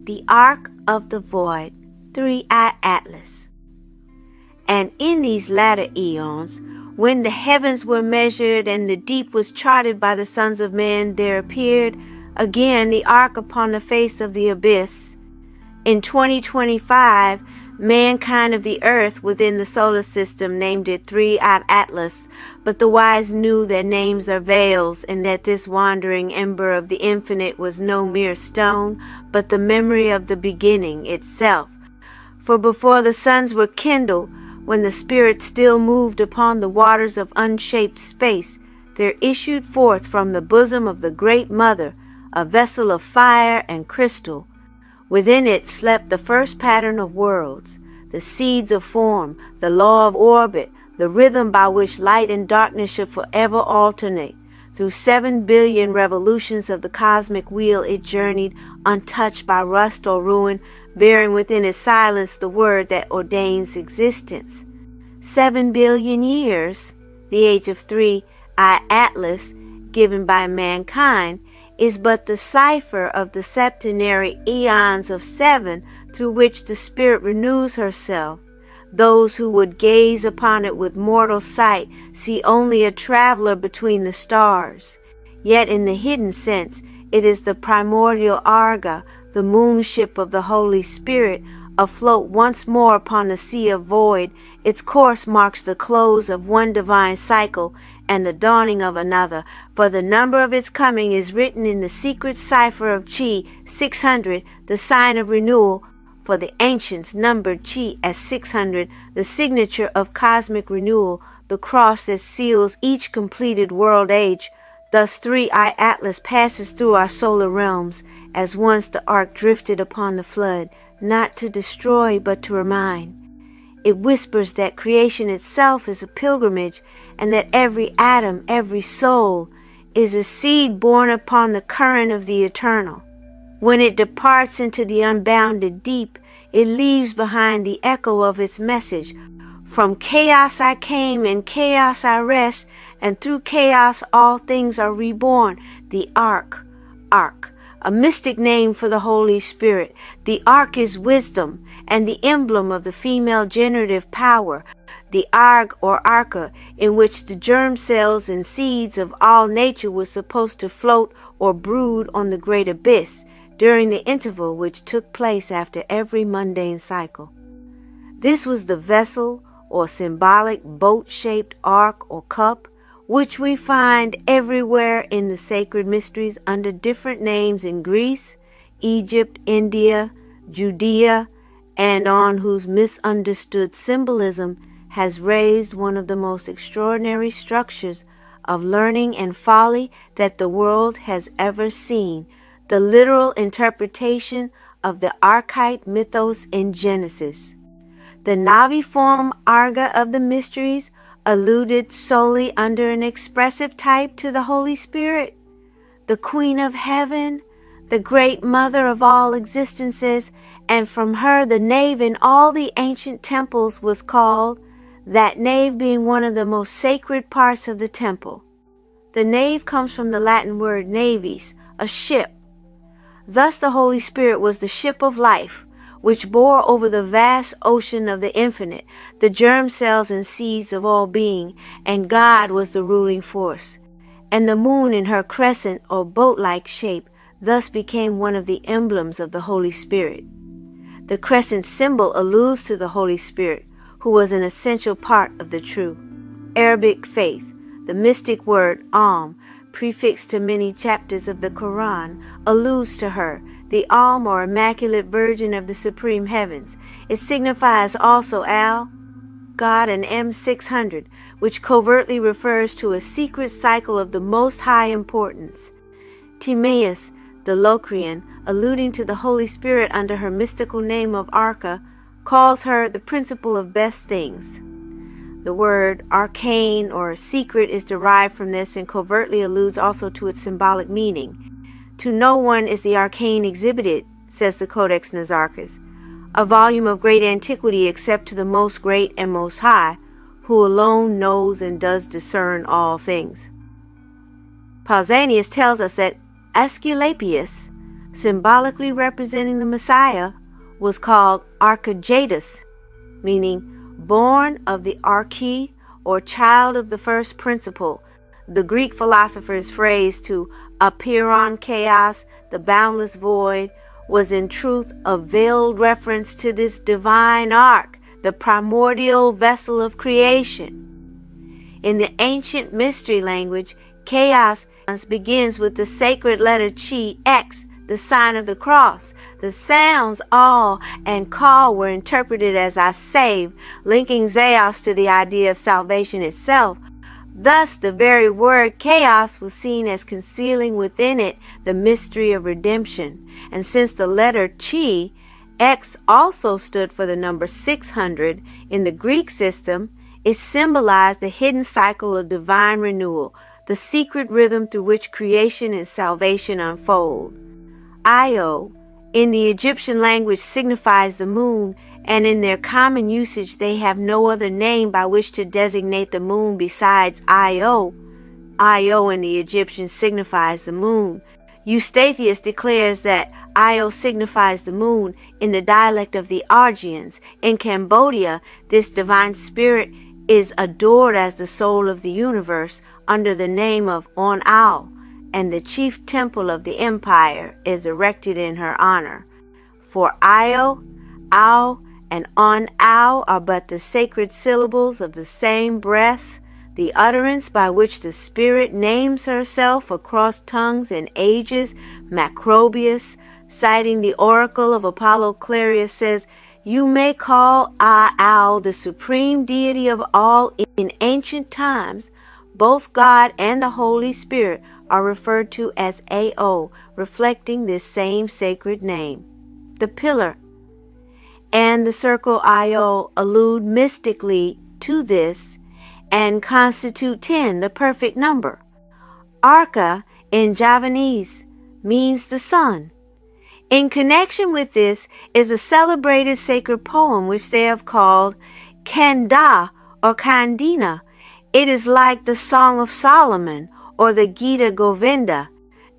the Ark of the Void, three-eyed Atlas. And in these latter eons, when the heavens were measured and the deep was charted by the sons of men, there appeared again the ark upon the face of the abyss. In 2025, mankind of the earth within the solar system named it three-eyed Atlas, but the wise knew that names are veils, and that this wandering ember of the infinite was no mere stone, but the memory of the beginning itself. For before the suns were kindled, when the Spirit still moved upon the waters of unshaped space, there issued forth from the bosom of the Great Mother a vessel of fire and crystal. Within it slept the first pattern of worlds, the seeds of form, the law of orbit, the rhythm by which light and darkness should forever alternate. Through 7 billion revolutions of the cosmic wheel it journeyed, untouched by rust or ruin, bearing within its silence the word that ordains existence. 7 billion years, the age of three-eyed Atlas, given by mankind, is but the cipher of the septenary eons of 7 through which the Spirit renews herself. Those who would gaze upon it with mortal sight see only a traveler between the stars. Yet in the hidden sense, it is the primordial Arga, the moonship of the Holy Spirit, afloat once more upon the sea of void. Its course marks the close of one divine cycle and the dawning of another, for the number of its coming is written in the secret cipher of Chi 600, the sign of renewal, for the ancients numbered Chi as 600, the signature of cosmic renewal, the cross that seals each completed world age. Thus three-eyed Atlas passes through our solar realms, as once the ark drifted upon the flood, not to destroy but to remind. It whispers that creation itself is a pilgrimage, and that every atom, every soul, is a seed born upon the current of the eternal. When it departs into the unbounded deep, it leaves behind the echo of its message. From chaos I came, in chaos I rest, and through chaos all things are reborn. The Ark, a mystic name for the Holy Spirit. The Ark is wisdom, and the emblem of the female generative power. The Arg or Arca, in which the germ cells and seeds of all nature were supposed to float or brood on the great abyss, during the interval which took place after every mundane cycle. This was the vessel or symbolic boat-shaped ark or cup, which we find everywhere in the sacred mysteries under different names in Greece, Egypt, India, Judea, and on whose misunderstood symbolism has raised one of the most extraordinary structures of learning and folly that the world has ever seen, the literal interpretation of the archetype mythos in Genesis. The naviform Arga of the mysteries alluded solely under an expressive type to the Holy Spirit, the Queen of Heaven, the Great Mother of all existences, and from her the nave in all the ancient temples was called, that nave being one of the most sacred parts of the temple. The nave comes from the Latin word navis, a ship. Thus the Holy Spirit was the ship of life, which bore over the vast ocean of the infinite the germ cells and seeds of all being, and God was the ruling force. And the moon in her crescent or boat-like shape thus became one of the emblems of the Holy Spirit. The crescent symbol alludes to the Holy Spirit, who was an essential part of the true Arabic faith. The mystic word prefixed to many chapters of the Quran, alludes to her, the or Immaculate Virgin of the Supreme Heavens. It signifies also Al, God, and M600, which covertly refers to a secret cycle of the most high importance. Timaeus, the Locrian, alluding to the Holy Spirit under her mystical name of Arca, calls her the principle of best things. The word arcane or secret is derived from this and covertly alludes also to its symbolic meaning. To no one is the arcane exhibited, says the Codex Nazarchus, a volume of great antiquity, except to the most great and most high, who alone knows and does discern all things. Pausanias tells us that Aesculapius, symbolically representing the Messiah, was called Archegetus, meaning born of the arche, or child of the first principle. The Greek philosophers' phrase to apeiron chaos, the boundless void, was in truth a veiled reference to this divine ark, the primordial vessel of creation. In the ancient mystery language, chaos begins with the sacred letter chi, X, the sign of the cross. The sounds all and call were interpreted as I save, linking Zeus to the idea of salvation itself. Thus, the very word chaos was seen as concealing within it the mystery of redemption. And since the letter chi, X also stood for the number 600 in the Greek system, it symbolized the hidden cycle of divine renewal, the secret rhythm through which creation and salvation unfold. Io, in the Egyptian language, signifies the moon, and in their common usage they have no other name by which to designate the moon besides Io. Io in the Egyptian signifies the moon. Eustathius declares that Io signifies the moon in the dialect of the Argians. In Cambodia, this divine spirit is adored as the soul of the universe under the name of On Ao, and the chief temple of the empire is erected in her honor. For Io, Ao, and On Ao are but the sacred syllables of the same breath, the utterance by which the spirit names herself across tongues and ages. Macrobius, citing the oracle of Apollo Clarius, says, "You may call Ao the supreme deity of all. In ancient times, both God and the Holy Spirit are referred to as Ao, reflecting this same sacred name." The pillar and the circle Io allude mystically to this and constitute 10, the perfect number. Arca in Javanese means the sun. In connection with this is a celebrated sacred poem which they have called Kanda or Kandina. It is like the Song of Solomon or the Gita Govinda.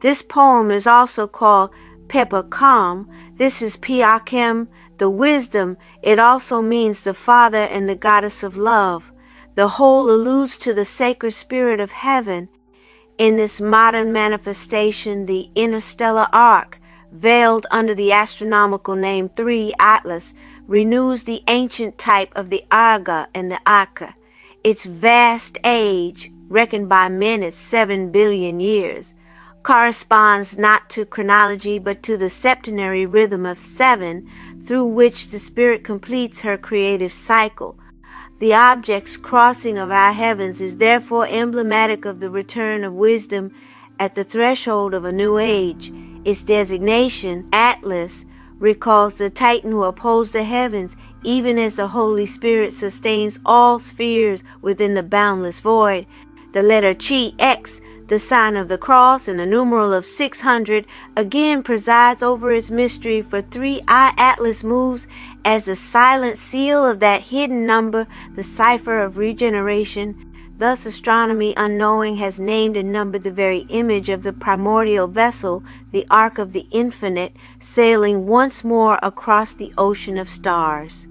This poem is also called Pepakam. This is Piakim, the wisdom. It also means the father and the goddess of love. The whole alludes to the sacred spirit of heaven. In this modern manifestation, the interstellar arc, veiled under the astronomical name 3 Atlas, renews the ancient type of the Arga and the Aka. Its vast age, reckoned by men at 7 billion years, corresponds not to chronology but to the septenary rhythm of 7 through which the spirit completes her creative cycle. The object's crossing of our heavens is therefore emblematic of the return of wisdom at the threshold of a new age. Its designation, Atlas, recalls the Titan who upholds the heavens, even as the Holy Spirit sustains all spheres within the boundless void. The letter Chi, X, the sign of the cross, and the numeral of 600 again presides over its mystery, for 3I Atlas moves as the silent seal of that hidden number, the cipher of regeneration. Thus astronomy, unknowing, has named and numbered the very image of the primordial vessel, the ark of the infinite, sailing once more across the ocean of stars.